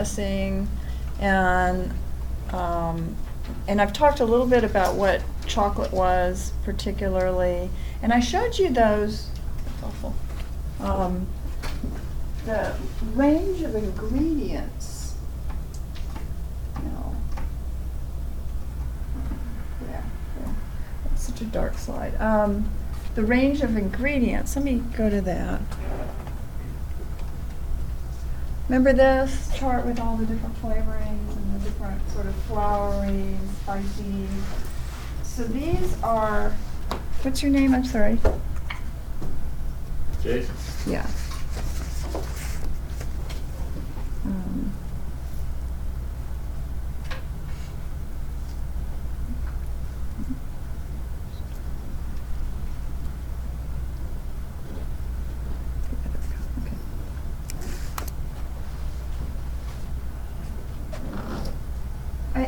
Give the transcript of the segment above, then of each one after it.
processing, and I've talked a little bit about what chocolate was particularly, and I showed you those. That's awful. The range of ingredients. No. Yeah. That's such a dark slide. The range of ingredients. Let me go to that. Remember this chart with all the different flavorings and the different sort of floury, spicy. So these are, what's your name? I'm sorry. Jason. Yeah.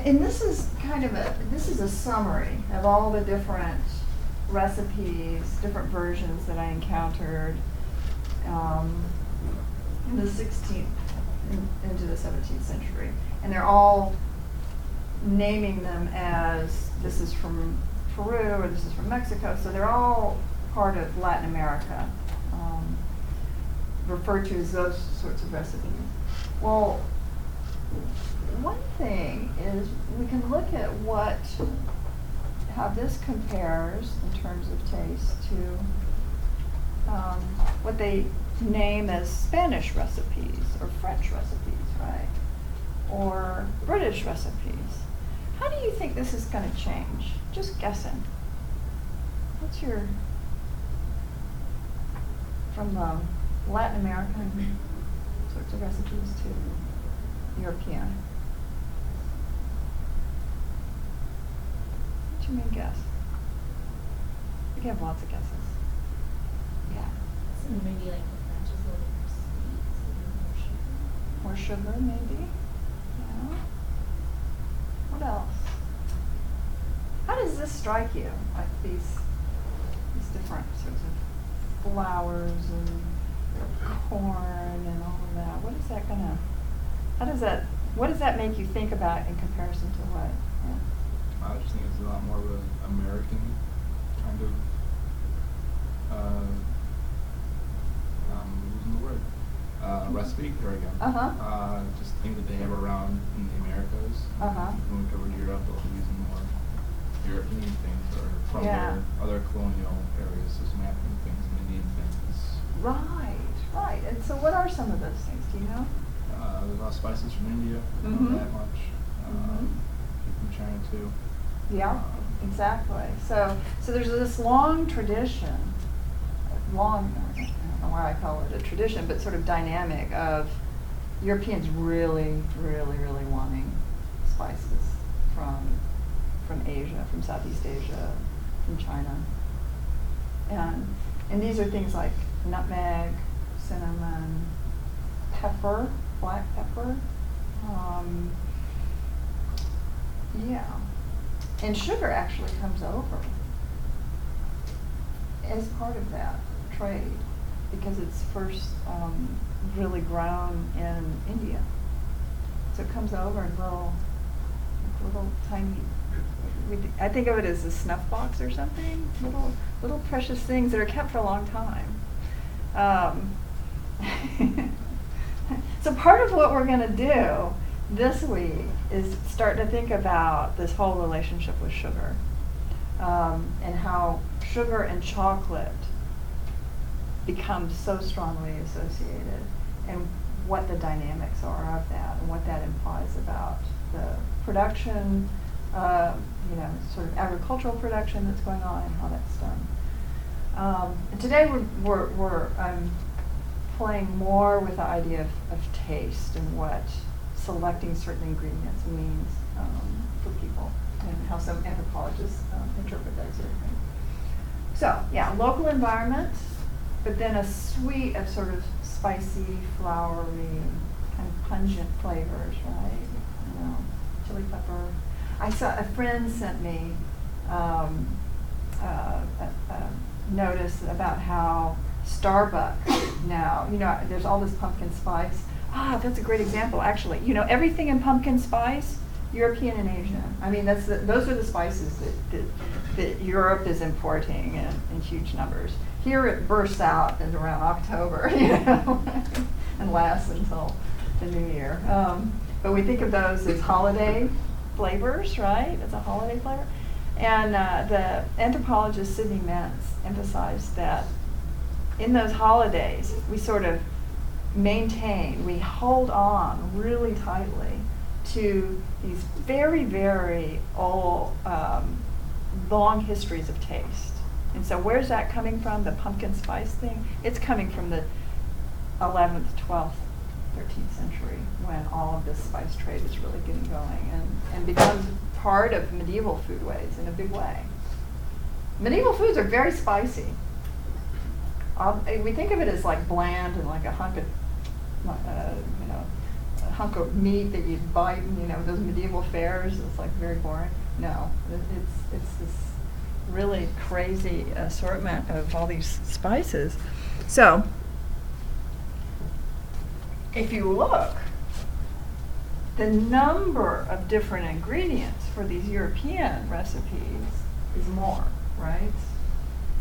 And this is kind of this is a summary of all the different recipes, different versions that I encountered in the 16th into the 17th century. And they're all naming them as this is from Peru or this is from Mexico. So they're all part of Latin America, referred to as those sorts of recipes. Well, one thing is we can look at how this compares in terms of taste to what they name as Spanish recipes or French recipes, right? Or British recipes. How do you think this is going to change? Just guessing. What's your, from Latin American sorts of recipes to European? What's your main guess? We can have lots of guesses. Yeah. So maybe like the French is a little more sweet, so More sugar, maybe. Yeah. What else? How does this strike you? Like these different sorts of flours and corn and all of that. What is that gonna? What does that make you think about in comparison to what? Yeah. I just think it's a lot more of an American kind of, losing the word, recipe. There we go. Just things that they have around in the Americas. When we cover Europe, they'll be using more European things or from their other colonial areas. So some African things, some Indian things. Right. And so what are some of those things? Do you know? There's a lot of spices from India. Not that much. From China too. Yeah, exactly. So there's this long tradition, I don't know why I call it a tradition, but sort of dynamic of Europeans really, really, really wanting spices from Asia, from Southeast Asia, from China. And these are things like nutmeg, cinnamon, pepper, black pepper. Yeah. And sugar actually comes over as part of that trade because it's first really grown in India. So it comes over in little tiny, I think of it as a snuff box or something, little precious things that are kept for a long time. So part of what we're going to do this week is start to think about this whole relationship with sugar, and how sugar and chocolate become so strongly associated, and what the dynamics are of that, and what that implies about the production, sort of agricultural production that's going on, and how that's done. And today I'm playing more with the idea of taste and what selecting certain ingredients means for people, and how some anthropologists interpret that sort of thing. So, yeah, local environment, but then a suite of sort of spicy, floury, kind of pungent flavors, right? Chili pepper. I saw a friend sent me a notice about how Starbucks now, there's all this pumpkin spice. That's a great example, actually. You know, everything in pumpkin spice, European and Asian. I mean, those are the spices that Europe is importing in huge numbers. Here it bursts out in around October, you know, and lasts until the new year. But we think of those as holiday flavors, right? It's a holiday flavor. And the anthropologist Sidney Mentz emphasized that in those holidays, we sort of we hold on really tightly to these very, very old, long histories of taste. And so where's that coming from, the pumpkin spice thing? It's coming from the 11th, 12th, 13th century, when all of this spice trade is really getting going and becomes part of medieval foodways in a big way. Medieval foods are very spicy. We think of it as like bland and like a hunk of, a hunk of meat that you'd bite, those medieval fairs. It's like very boring. No, it's this really crazy assortment of all these spices. So, if you look, the number of different ingredients for these European recipes is more, right?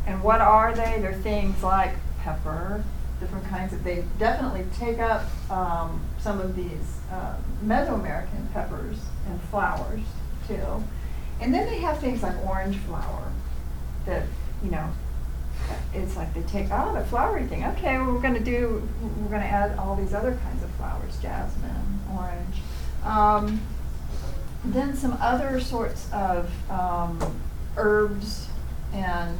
And what are they? They're things like pepper, different kinds of, they definitely take up some of these Mesoamerican peppers and flowers too. And then they have things like orange flower that, it's like they take, the flowery thing. Okay, well, we're going to add all these other kinds of flowers, jasmine, orange. Then some other sorts of herbs and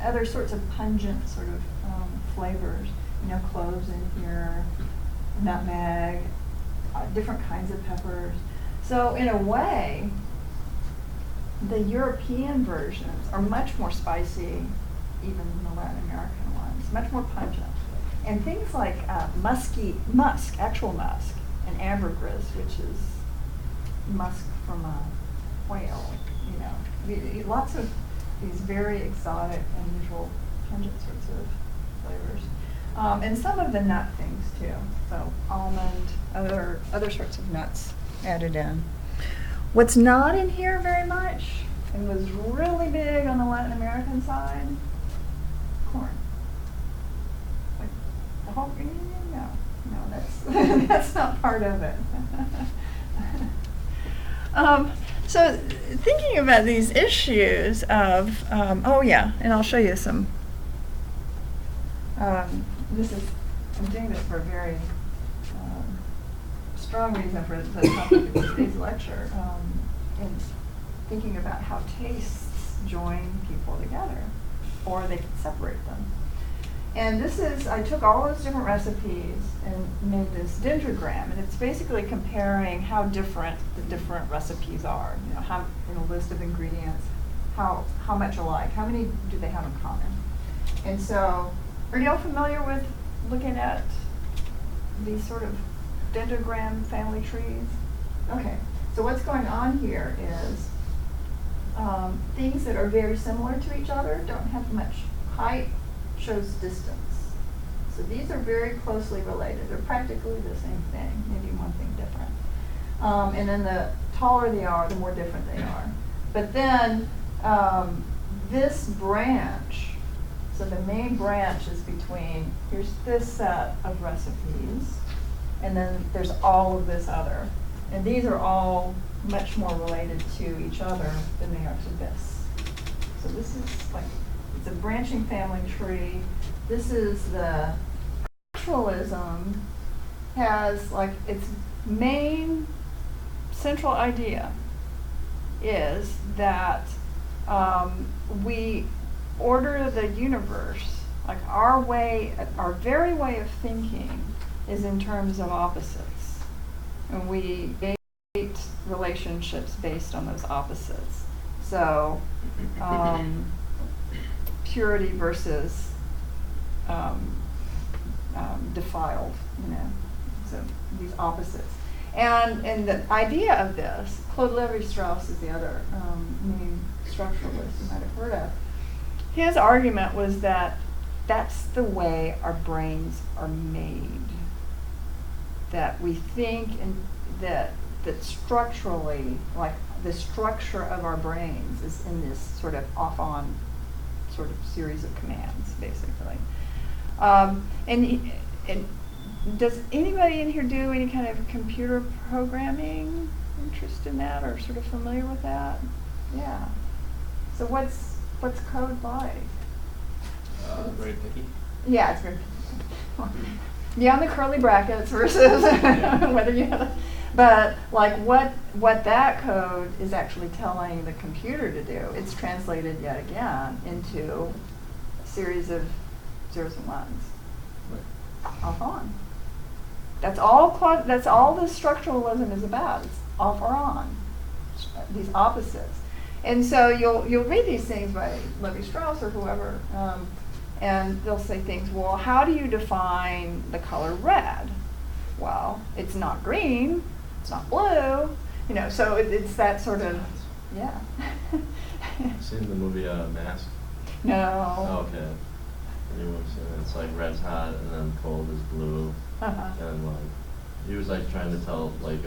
other sorts of pungent sort of flavors. Cloves in here, nutmeg, different kinds of peppers. So in a way, the European versions are much more spicy, even than the Latin American ones, much more pungent. And things like actual musk, and ambergris, which is musk from a whale, lots of these very exotic, unusual, pungent sorts of flavors. And some of the nut things too, so almond, other sorts of nuts added in. What's not in here very much, and was really big on the Latin American side, corn. Like the whole green? No, that's that's not part of it. So thinking about these issues of, and I'll show you some. I'm doing this for a very strong reason for the topic of today's lecture, in thinking about how tastes join people together, or they can separate them. And I took all those different recipes and made this dendrogram, and it's basically comparing how different the different recipes are, how in a list of ingredients, how much alike, how many do they have in common. And so, are you all familiar with looking at these sort of dendrogram family trees? Okay, so what's going on here is things that are very similar to each other don't have much height, shows distance. So these are very closely related. They're practically the same thing, maybe one thing different. And then the taller they are, the more different they are. But then this branch, so the main branch is between, here's this set of recipes, and then there's all of this other. And these are all much more related to each other than they are to this. So this is like, it's a branching family tree. This is the structuralism has like its main central idea is that we order the universe, like our very way of thinking is in terms of opposites. And we date relationships based on those opposites. So purity versus defiled, so these opposites. And the idea of this, Claude Lévi-Strauss is the other main structuralist you might have heard of, his argument was that that's the way our brains are made. That we think that structurally, like the structure of our brains is in this sort of off-on sort of series of commands, basically. And does anybody in here do any kind of computer programming? Interest in that, or sort of familiar with that? Yeah. So what's code like? Very picky. Yeah, it's very beyond the curly brackets versus whether you have, but like what that code is actually telling the computer to do, it's translated yet again into a series of zeros and ones. Right. Off on. That's all the structuralism is about. It's off or on. These opposites. And so you'll read these things by Levi-Strauss or whoever, and they'll say things, well, how do you define the color red? Well, it's not green, it's not blue, so it's that sort of, yeah. Seen the movie Mask? No. Oh, okay. Anyone's seen it? It's like red's hot and then cold is blue. Uh-huh. And like, he was like trying to tell, like,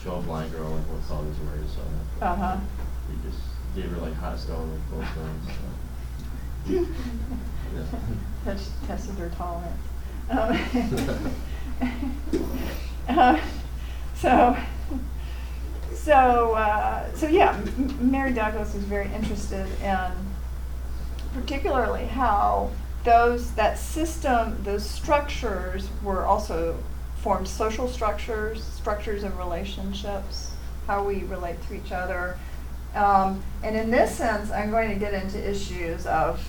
show a blind girl like what colors were, so Uh-huh. he just gave her like hot stone and cold stone. So. Yeah. Tested her tolerance. So yeah, Mary Douglas was very interested in particularly how that system, those structures were also formed social structures of relationships, how we relate to each other. And in this sense, I'm going to get into issues of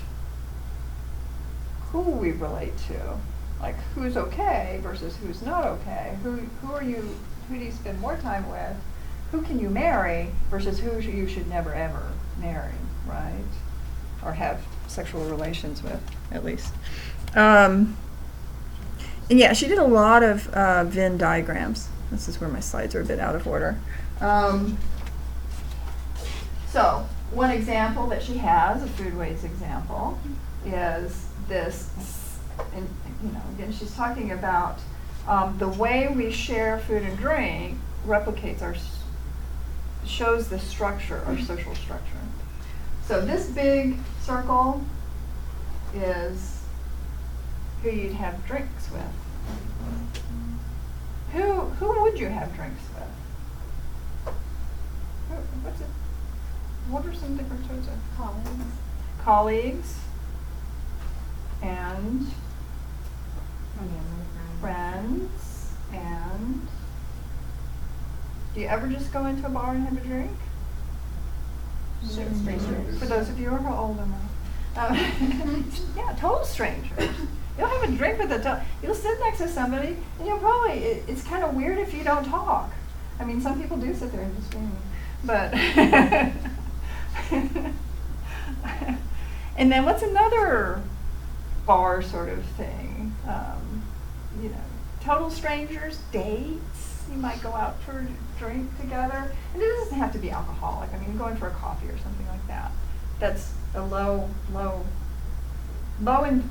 who we relate to, like who's okay versus who's not okay. Who do you spend more time with? Who can you marry versus who you should never ever marry, right? Or have sexual relations with, at least. And yeah, she did a lot of Venn diagrams. This is where my slides are a bit out of order. So one example that she has, a Foodways example, is this, and again, she's talking about the way we share food and drink replicates shows the structure, our social structure. So this big circle is who you'd have drinks with. Who would you have drinks with? What are some different sorts of colleagues? Colleagues and friends. And do you ever just go into a bar and have a drink? Strangers. For those of you who are old enough. Yeah, total strangers. You'll have a drink with you'll sit next to somebody, and you'll probably, it's kind of weird if you don't talk. I mean, some people do sit there and just dream. But, and then what's another bar sort of thing? Total strangers, dates. You might go out for a drink together. And it doesn't have to be alcoholic. I mean, going for a coffee or something like that. That's a low, and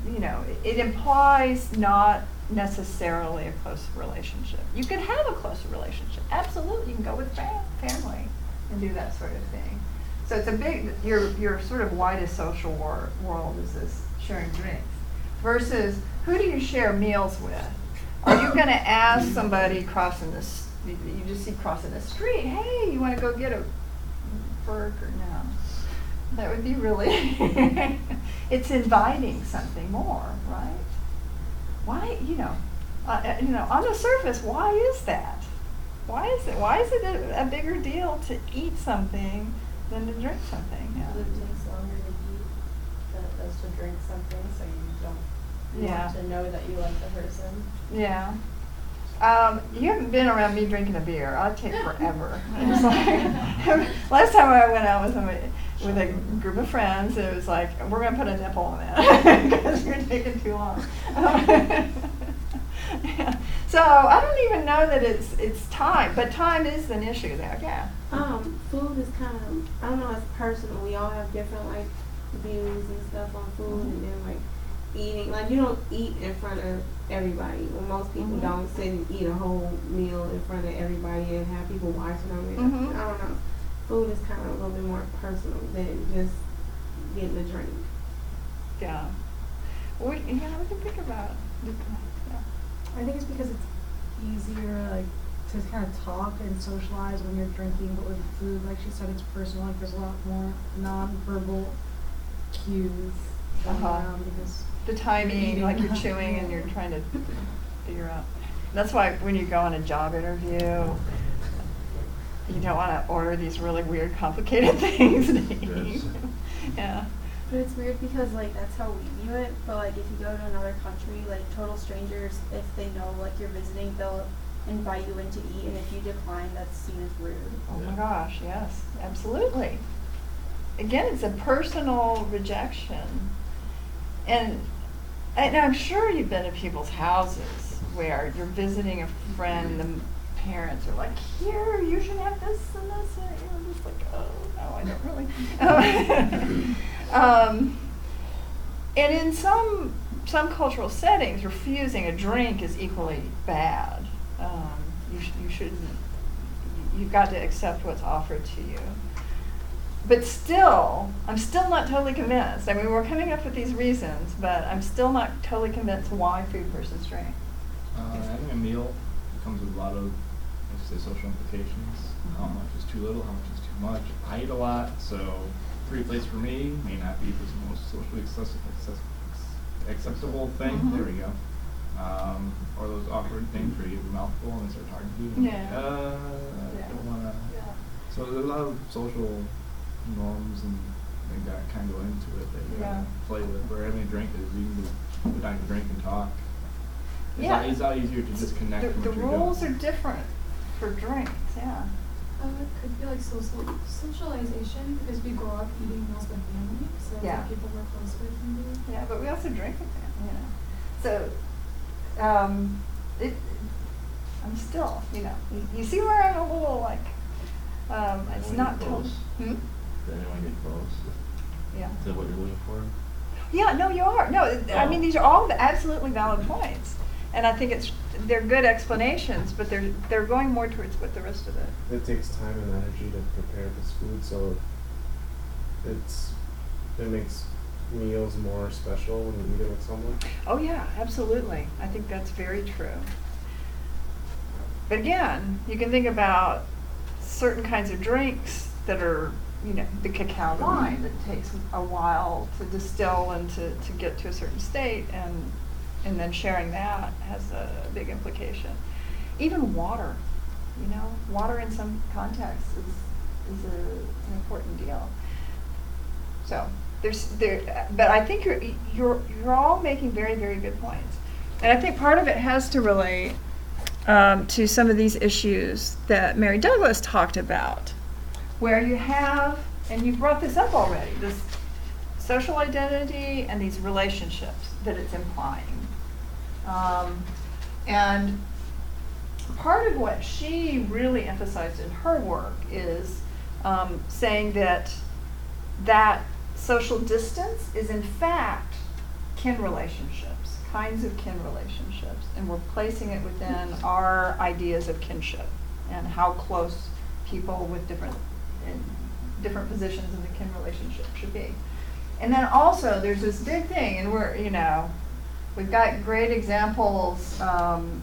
it implies not necessarily a close relationship. You can have a close relationship. Absolutely. You can go with family and do that sort of thing. So it's a big, your sort of widest social world is this sharing drinks. Versus, who do you share meals with? Are you going to ask somebody crossing this, you just see crossing the street, hey, you want to go get a burger? No. That would be really, it's inviting something more, right? Why, on the surface, why is that? Why is it a bigger deal to eat something than to drink something? Yeah. It takes longer to eat than it does to drink something, so you don't want to know that you like the person. Yeah. You haven't been around me drinking a beer. I'd take forever. It's like, last time I went out with a group of friends, it was like, we're going to put a nipple on that because you're taking too long. Yeah. So I don't even know that it's time, but time is an issue there. Yeah. Food is kind of, I don't know, it's personal. We all have different views and stuff on food, and then like eating, like you don't eat in front of everybody. Well, most people don't sit and eat a whole meal in front of everybody and have people watching them. I don't know. Food is kind of a little bit more personal than just getting a drink. Yeah. We can think about it. Yeah. I think it's because it's easier, like, to kind of talk and socialize when you're drinking, but with food, like she said, it's personal. Like, there's a lot more non-verbal cues going around because the timing, like you're chewing and you're trying to figure out. That's why when you go on a job interview, you don't want to order these really weird, complicated things to eat. Yes. Yeah. But it's weird because like that's how we view it, but like if you go to another country, like total strangers, if they know like you're visiting, they'll invite you in to eat, and if you decline, that's seen as rude. Oh my gosh, yes, absolutely. Again, it's a personal rejection. And I'm sure you've been to people's houses where you're visiting a friend and the parents are like, here, you should have this and this, and you're just like, oh, no, I don't really. And in some cultural settings, refusing a drink is equally bad. You shouldn't. You've got to accept what's offered to you. But still, I'm still not totally convinced. I mean, we're coming up with these reasons, but I'm still not totally convinced why food versus drink. I think a meal comes with a lot of, let's say, social implications. How much is too little? How much is too much? I eat a lot, so 3 plates for me may not be the most socially acceptable thing. There we go. Or those awkward things where you have a mouthful and start talking to you. Yeah. I don't want to. Yeah. So there's a lot of social norms and things that kind of go into it that you have to play with. Where having a drink is you can just put down your drink and talk. It's a lot easier to disconnect from what The you're doing. rules are different for drinks, yeah. It could be like socialization because we grow up eating meals with family, so it's like people we're close with can do. Yeah, but we also drink with them, you know. So, I'm still, you know, you see where I'm a little like, it's Anyone not get total. close? Did anyone get close? Yeah. Is that what you're looking for? Yeah, no, you are. No, I mean, these are all absolutely valid points. And I think they're good explanations, but they're going more towards what the rest of it. It takes time and energy to prepare this food, so it makes meals more special when you eat it with someone. Oh yeah, absolutely. I think that's very true. But again, you can think about certain kinds of drinks that are, you know, the cacao wine that takes a while to distill and to get to a certain state, and then sharing that has a big implication. Even water, you know, water in some contexts is an important deal. So but I think you're all making very, very good points, and I think part of it has to relate to some of these issues that Mary Douglas talked about, where you have, and you brought this up already, this social identity and these relationships that it's implying. And part of what she really emphasized in her work is saying that social distance is in fact kin relationships, kinds of kin relationships, and we're placing it within our ideas of kinship and how close people with different positions in the kin relationship should be. And then also there's this big thing, and we've got great examples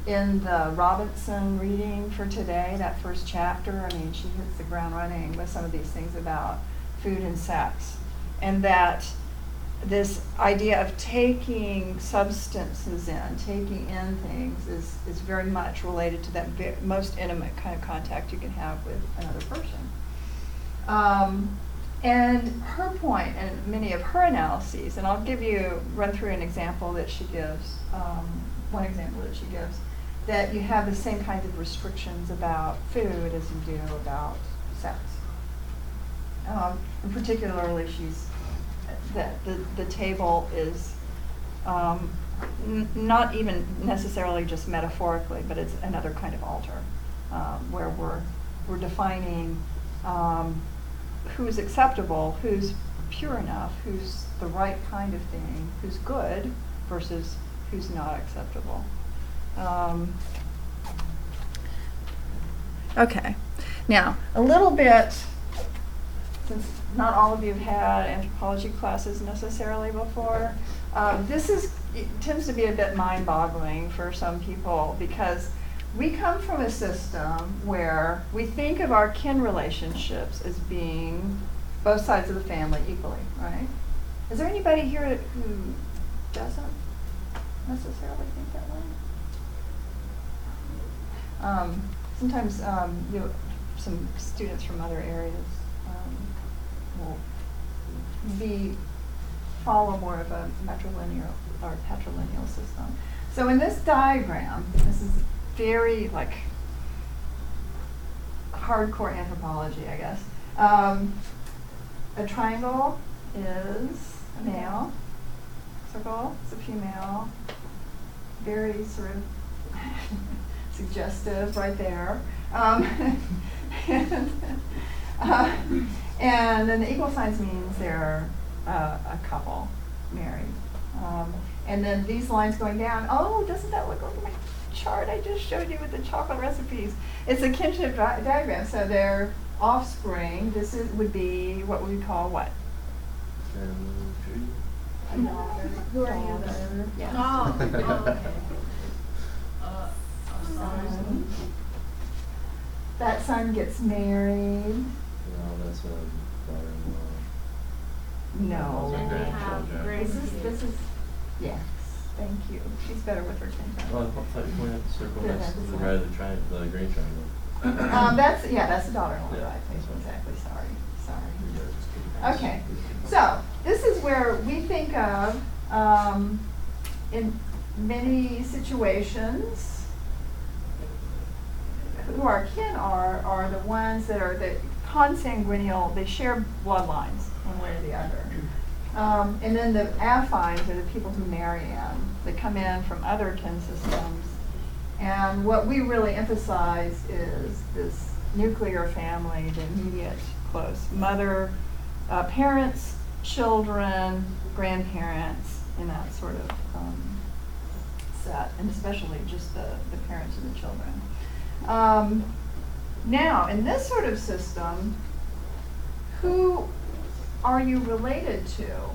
in the Robinson reading for today, that first chapter. I mean, she hits the ground running with some of these things about food and sex. And that this idea of taking substances in, taking in things is very much related to that most intimate kind of contact you can have with another person. And her point, and many of her analyses, and I'll run through an example that she gives, one example that she gives, that you have the same kinds of restrictions about food as you do about sex. And particularly, the table is not even necessarily just metaphorically, but it's another kind of altar where we're defining who's acceptable, who's pure enough, who's the right kind of thing, who's good versus who's not acceptable. Okay, now a little bit, since not all of you have had anthropology classes necessarily before, it tends to be a bit mind-boggling for some people because we come from a system where we think of our kin relationships as being both sides of the family equally, right? Is there anybody here who doesn't necessarily think that way? Sometimes some students from other areas will follow more of a matrilineal or patrilineal system. So in this diagram, this is very like hardcore anthropology, I guess. A triangle is a male, circle is a female, very sort of suggestive right there. And then the equal signs means they're a couple, married. And then these lines going down, oh, doesn't that look like my chart I just showed you with the chocolate recipes? It's a kinship diagram, so their offspring, would be what we call what? Family tree. A daughter. Who are you? Daughter, yes. Oh, okay. Son. That son gets married. No, that's a daughter-in-law. No. And they have Grandchildren. This is, yes, thank you. She's better with her kinship. Oh, I thought you pointed at the circle Yeah, next to that's the right. right of the green triangle. That's the daughter-in-law, Yeah, right? that's right. Exactly, sorry. Okay, so this is where we think of, in many situations, who our kin are the ones that are the consanguineal, they share bloodlines one way or the other. And then the affines are the people who marry in. They come in from other kin systems. And what we really emphasize is this nuclear family, the immediate close mother, parents, children, grandparents, in that sort of set, and especially just the parents and the children. Now, in this sort of system, who are you related to?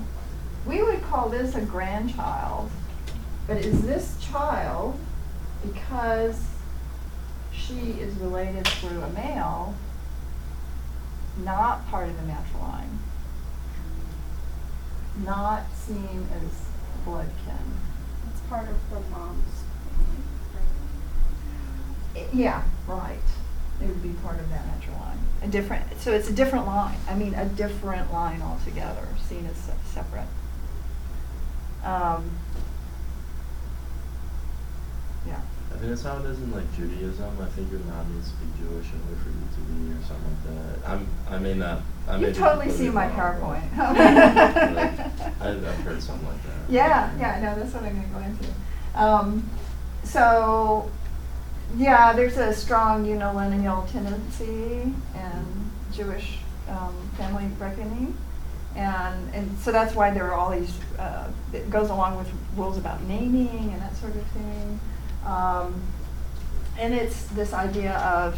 We would call this a grandchild, but is this child, because she is related through a male, not part of the natural line, not seen as blood kin? It's part of the mom's Yeah, right. It would be part of that natural line. So it's a different line. I mean, a different line altogether, seen as separate. Yeah. I think that's how it is in like Judaism. I think your mom needs to be Jewish in order for you to be, or something like that. I may not. I may You be totally completely see my wrong, PowerPoint. but I've heard something like that. Yeah, no, that's what I'm going to go into. So, yeah, there's a strong unilineal tendency in Jewish family reckoning. And so that's why there are all these, it goes along with rules about naming and that sort of thing. And it's this idea of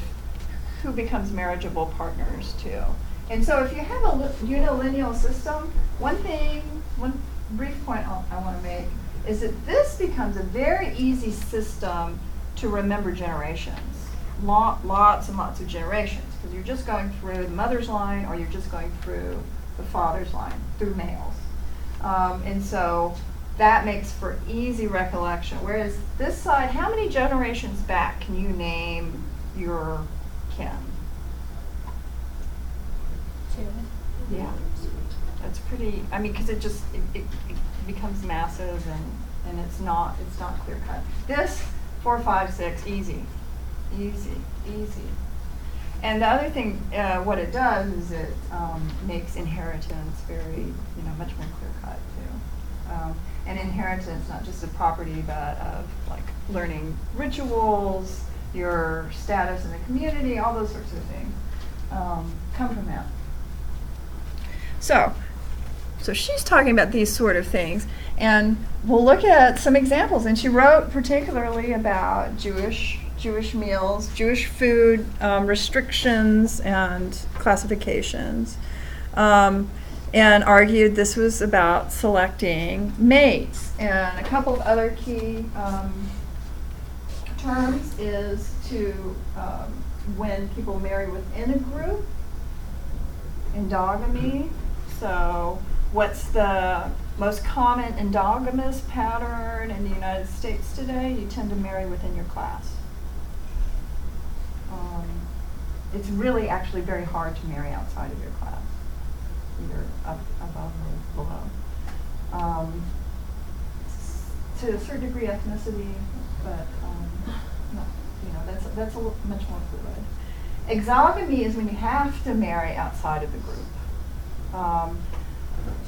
who becomes marriageable partners too. And so if you have a unilineal system, one brief point I want to make is that this becomes a very easy system to remember generations. Lots and lots of generations, because you're just going through the mother's line or you're just going through the father's line, through males. And so that makes for easy recollection. Whereas this side, how many generations back can you name your kin? 2. Yeah. That's pretty, I mean, because it becomes massive and it's not clear cut. This, 4, 5, 6, easy. And the other thing, what it does is it makes inheritance very, much more clear cut too. And inheritance, not just a property, but of like learning rituals, your status in the community, all those sorts of things come from that. So, So she's talking about these sort of things, and we'll look at some examples. And she wrote particularly about Jewish meals, Jewish food restrictions and classifications, and argued this was about selecting mates. And a couple of other key terms is to when people marry within a group, endogamy. So what's the most common endogamous pattern in the United States today? You tend to marry within your class. It's really actually very hard to marry outside of your class, either up above or below. To a certain degree, ethnicity, but no, that's a little, much more fluid. Exogamy is when you have to marry outside of the group.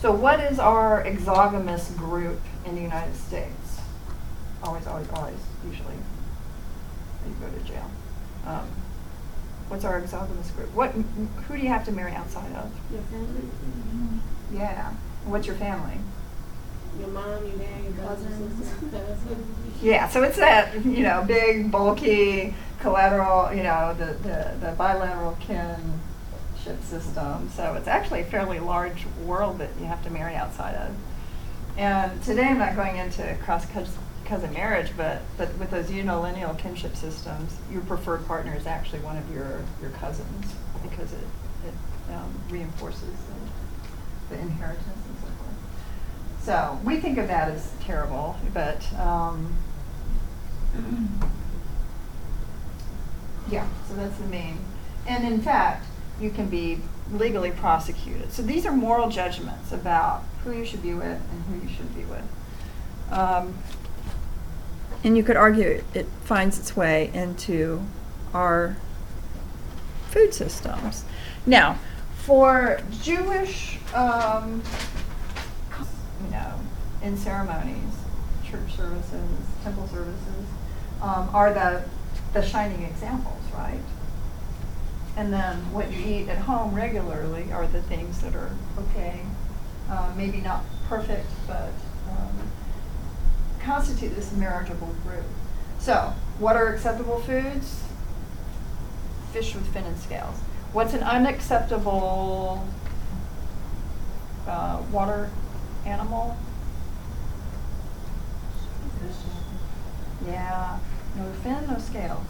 So what is our exogamous group in the United States? Always, usually. You go to jail. What's our exogamous group? Who do you have to marry outside of? Your family. Yeah. What's your family? Your mom, your dad, your cousins. Yeah, so it's that, big, bulky, collateral, the bilateral kinship system. So it's actually a fairly large world that you have to marry outside of. And today I'm not going into cross-cousin marriage, but with those unilineal kinship systems, your preferred partner is actually one of your cousins because it reinforces the inheritance and so forth. So we think of that as terrible, but yeah, so that's the main. And in fact, you can be legally prosecuted. So these are moral judgments about who you should be with and who you shouldn't be with. And you could argue it finds its way into our food systems. Now, for Jewish, in ceremonies, church services, temple services, are the shining examples, right? And then what you eat at home regularly are the things that are okay, maybe not perfect, but constitute this marriageable group. So, what are acceptable foods? Fish with fin and scales. What's an unacceptable water animal? Yeah, no fin, no scale.